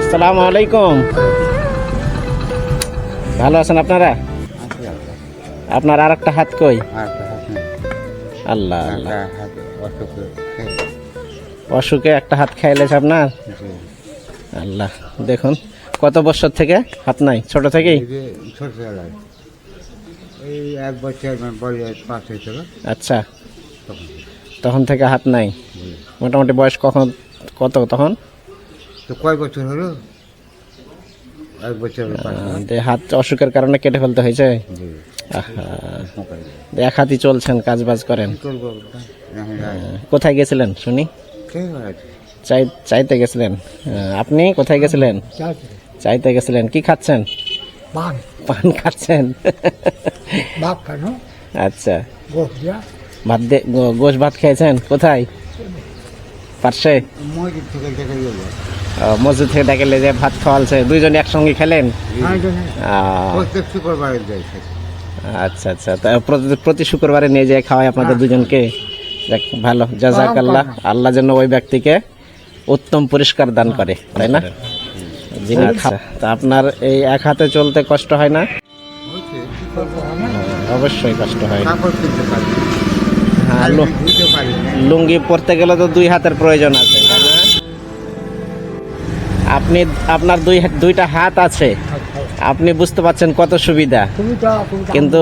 আসসালামু আলাইকুম। ভালো আছেন আপনারা? আপনার আর একটা হাত কই? আল্লাহ আল্লাহ, অসুখে একটা হাত খাইলেছে আপনার? আল্লাহ, দেখুন কত বছর থেকে হাত নাই? ছোট থেকেই? ছোটবেলায় এই 1 বছর বয়স পাস হয়েছিল। আচ্ছা, তখন থেকে হাত নাই। মোটামুটি বয়স কত তখন? তো কয় বছর হলো? 1 বছর। হাত অসুখের কারণে কেটে ফেলতে হয়েছে? এক হাতই চলছেন, কাজ বাজ করেন? কোথায় গেছিলেন শুনি? চাইতে গেছিলেন? আপনি কোথায় গেছিলেন? চাইতে গেছিলেন। কি খাচ্ছেন? পান খাচ্ছেন? আচ্ছা, ভাত গোশ ভাত খেয়েছেন? কোথায়? পার্শ্বে মসজিদ থেকে ডেকে যে ভাত খাওয়ালছে, দুইজনে একসঙ্গে খেলেন? আচ্ছা আচ্ছা, তা প্রতি শুক্রবারে নিয়ে যেয়ে খাওয়াই আপনাদের দুজনকে? ভালো, জাযাকাল্লাহ। আল্লাহ যেন ওই ব্যক্তিকে উত্তম পুরস্কার দান করে, তাই না? তা আপনার এই এক হাতে চলতে কষ্ট হয় না? অবশ্যই কষ্ট হয়। হ্যাঁ, লুঙ্গি পরতে গেলে তো 2 হাতের প্রয়োজন আছে, তাই না? আপনার দুইটা হাত আছে, আপনি বুঝতে পারছেন কত সুবিধা, কিন্তু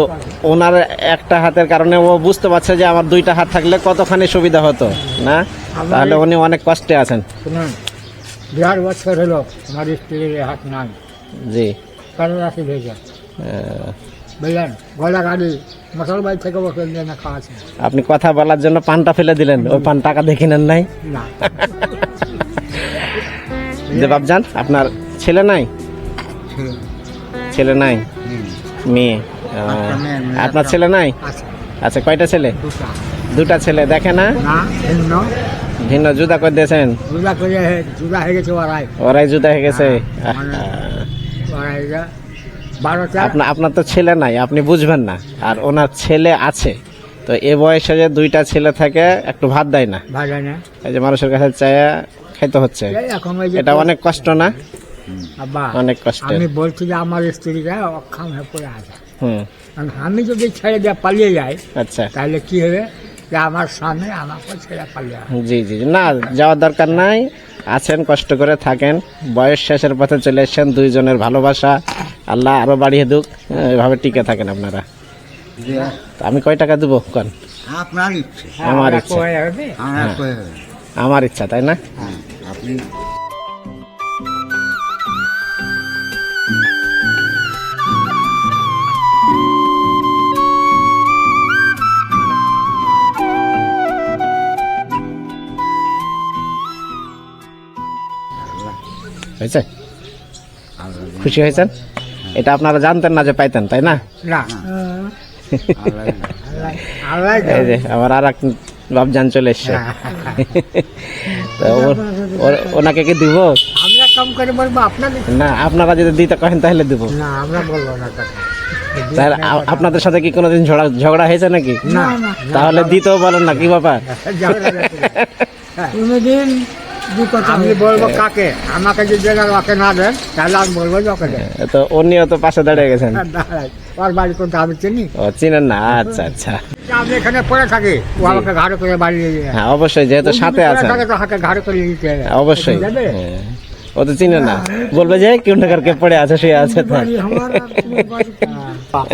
ওনার একটা হাতের কারণে ও বুঝতে পারছে যে আমার 2টা হাত থাকলে কতখানি সুবিধা হতো না। তাহলে উনি অনেক কষ্টে আছেন। 2 বছর হলো আমার স্ত্রীর হাত নাই। জি, বুঝলেন, গলা গাড়ি মশাল বাড়ি থেকে বসে নিয়ে না খাওয়াছে। আপনি কথা বলার জন্য পানটা ফেলে দিলেন, ওই পান টাকা দেখে নেন নাই? না। যে বাপজান, আপনার ছেলে নাই? ছেলে নাই, মেয়ে। আপনার ছেলে নাই? আচ্ছা, কয়টা ছেলে? 2টা ছেলে। দেখে না? ভিন্ন জুদা করে দিয়েছেন? ওরাই জুদা হয়ে গেছে। আপনার তো ছেলে নাই, আপনি বুঝবেন না। আর ওনার ছেলে আছে, তো এ বয়সে যে 2টা ছেলে থাকে, একটু ভাত দেয় না। এই যে মানুষের কাছে চায়া খাইতে হচ্ছে, এটা অনেক কষ্ট না? অনেক কষ্ট। আমি বলছি যে আমার স্ত্রীরা অক্ষম হয়ে পড়ে আছে। আমি যদি ছেড়ে দিয়ে পালিয়ে যাই, আচ্ছা, তাহলে কি হবে? যে আমার স্বামী আমাকে ছেড়ে পালিয়ে যাবে। জি জি, না, যাওয়ার দরকার নাই। আছেন, কষ্ট করে থাকেন, বয়স শেষের পথে চলে এসেছেন। দুইজনের ভালোবাসা আল্লাহ আরো বাড়িয়ে দুক, এভাবে টিকে থাকেন আপনারা। আমি কয় টাকা দেবো কোন? আপনার ইচ্ছা। আমার ইচ্ছা, আমার ইচ্ছা, তাই না? আপনি হয়েছে? খুশি হয়েছেন? এটা আপনারা জানতেন না যে পাইতেন, তাই না? এই যে আবার আর এক বাপজান চলে এসছে। ওনাকে কি দিব? আমরা কম করে বলবো আপনাদের না, আপনারা যদি দিতে কহেন তাহলে দিব। না, আমরা বলবো না। তাহলে আপনাদের সাথে কি কোনোদিন ঝগড়া হয়েছে নাকি? না। তাহলে দিতেও বলেন না, কি ব্যাপার? কোনোদিন আমি বলবো কাকে? আমাকে যদি ওকে না দেন, তাহলে আমি বলবো যে ওকে দেন। তো উনিও তো পাশে দাঁড়িয়ে গেছেন। ওর বাড়ি কোনটা আমি চিনি। ও, চিনেন না? আচ্ছা আচ্ছা। আমি এখানে পড়ে থাকি, ও আমাকে ঘাড়ে করে বাড়ি নিয়ে যায়। হ্যাঁ, অবশ্যই, যেহেতু সাথে আছে ঘাড়ে করে নিতে হবে। অবশ্যই। ও তো চিনে না, বলবে যে কোন টাকার কে পড়ে আছে, সে আছে।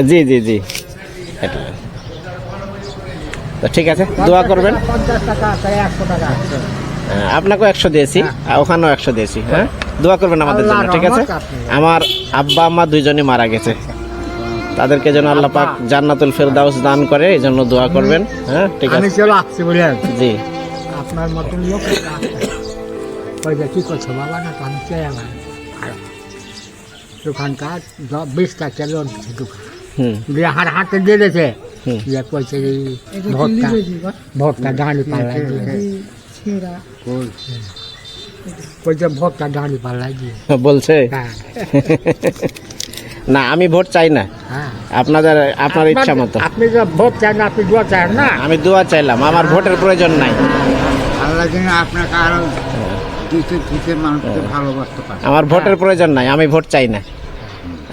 জি জি জি, এটা তো ঠিক আছে, দোয়া করবেন। 50 টাকা 100 টাকা। আপনাকেও 100 দিয়েছি, ওখানেও 100 দিয়েছি। হ্যাঁ, দোয়া করবেন আমাদের জন্য, ঠিক আছে? আমার আব্বা আম্মা দুইজনই মারা গেছে, তাদেরকে যেন আল্লাহ পাক জান্নাতুল ফেরদাউস দান করে, এই জন্য দোয়া করবেন। হ্যাঁ, ঠিক আছে। আমি চলে আসছি বলেন। জি, আপনার মতন লোক ওই যে কি করছো বাবা? না, আমি চাই আমার দোকানকার 20টা চাল দোকান দিয়ে হাতে দিয়ে দিয়েছে। কইছে ভোটটা দাঁড়ি পাল্লাই দিয়ে কইছে ভোটটা দাঁড়ি পাল্লাই দিয়ে বলছে। না, আমি ভোট চাই না, আপনার ইচ্ছা মতো। আপনি যে ভোট চান না, আপনি দোয়া চান না? আমি দোয়া চাইলাম, আমার ভোটের প্রয়োজন নাই। আল্লাহ যেন আপনাকে আরো দেশের মানুষকে ভালোবাসতে পারে। আমার ভোটের প্রয়োজন নাই, আমি ভোট চাই না,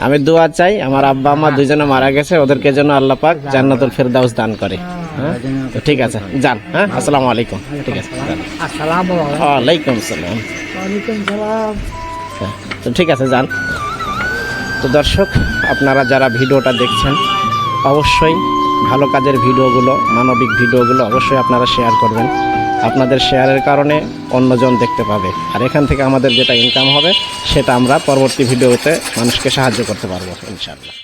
আমি দোয়া চাই। আমার আব্বা আম্মা দুজনে মারা গেছে, ওদেরকে যেন আল্লাহ পাক জান্নাতুল ফেরদাউস দান করে। হ্যাঁ তো ঠিক আছে, যান। হ্যাঁ, আসসালামু আলাইকুম। ঠিক আছে, যান। আসসালামু ওয়ালাইকুম আসসালাম। আলাইকুম। তো ঠিক আছে, যান। তো দর্শক, আপনারা যারা ভিডিওটা দেখছেন অবশ্যই ভালো কাজের ভিডিওগুলো, মানবিক ভিডিওগুলো অবশ্যই আপনারা শেয়ার করবেন। আপনাদের শেয়ারের কারণে অন্যজন দেখতে পাবে, আর এখান থেকে আমাদের যেটা ইনকাম হবে সেটা আমরা পরবর্তী ভিডিওতে মানুষকে সাহায্য করতে পারবো ইনশাআল্লাহ।